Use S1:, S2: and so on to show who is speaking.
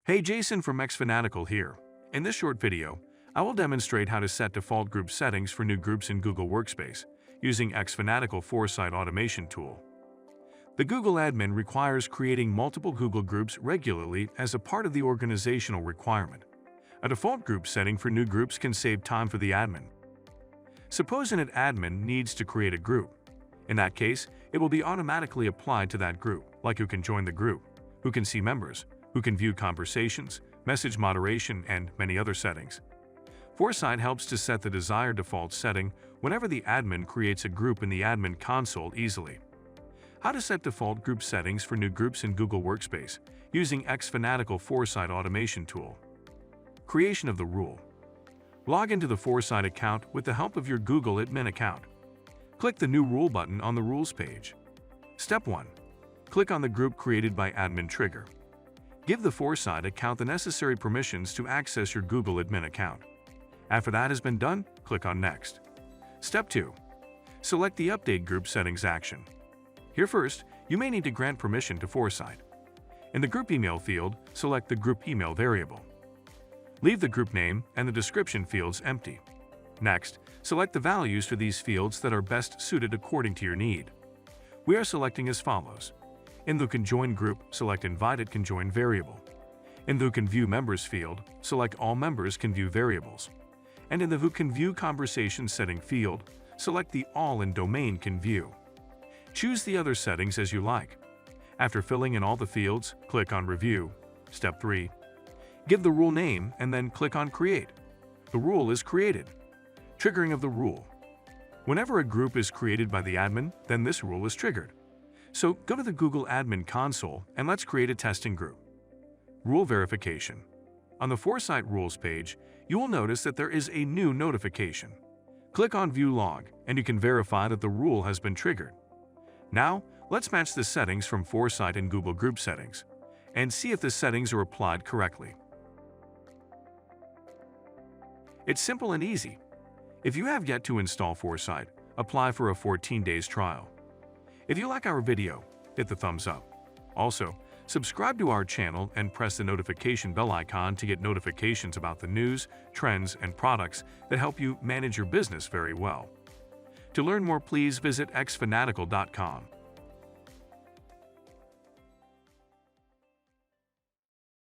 S1: Hey, Jason from xFanatical here. In this short video, I will demonstrate how to set default group settings for new groups in Google Workspace using xFanatical Foresight automation tool. The Google admin requires creating multiple Google groups regularly as a part of the organizational requirement. A default group setting for new groups can save time for the admin. Suppose an admin needs to create a group. In that case, it will be automatically applied to that group, like who can join the group, who can see members, who can view conversations, message moderation, and many other settings. Foresight helps to set the desired default setting whenever the admin creates a group in the admin console easily. How to set default group settings for new groups in Google Workspace using xFanatical Foresight automation tool. Creation of the rule. Log into the Foresight account with the help of your Google admin account. Click the New Rule button on the Rules page. Step 1. Click on the group created by admin trigger. Give the Foresight account the necessary permissions to access your Google admin account. After that has been done, click on Next. Step 2. Select the Update Group Settings action. Here first, you may need to grant permission to Foresight. In the Group Email field, select the Group Email variable. Leave the group name and the description fields empty. Next, select the values for these fields that are best suited according to your need. We are selecting as follows. In the Can Join group, select Invited Can Join variable. In the Can View Members field, select All Members Can View variables. And in the Who Can View Conversation setting field, select the All in Domain Can View. Choose the other settings as you like. After filling in all the fields, click on Review. Step 3. Give the rule name and then click on Create. The rule is created. Triggering of the rule. Whenever a group is created by the admin, then this rule is triggered. So go to the Google Admin Console and let's create a testing group. Rule verification. On the Foresight Rules page, you will notice that there is a new notification. Click on View Log and you can verify that the rule has been triggered. Now, let's match the settings from Foresight and Google Group Settings and see if the settings are applied correctly. It's simple and easy. If you have yet to install Foresight, apply for a 14 days trial. If you like our video, hit the thumbs up. Also, subscribe to our channel and press the notification bell icon to get notifications about the news, trends, and products that help you manage your business very well. To learn more, please visit xfanatical.com.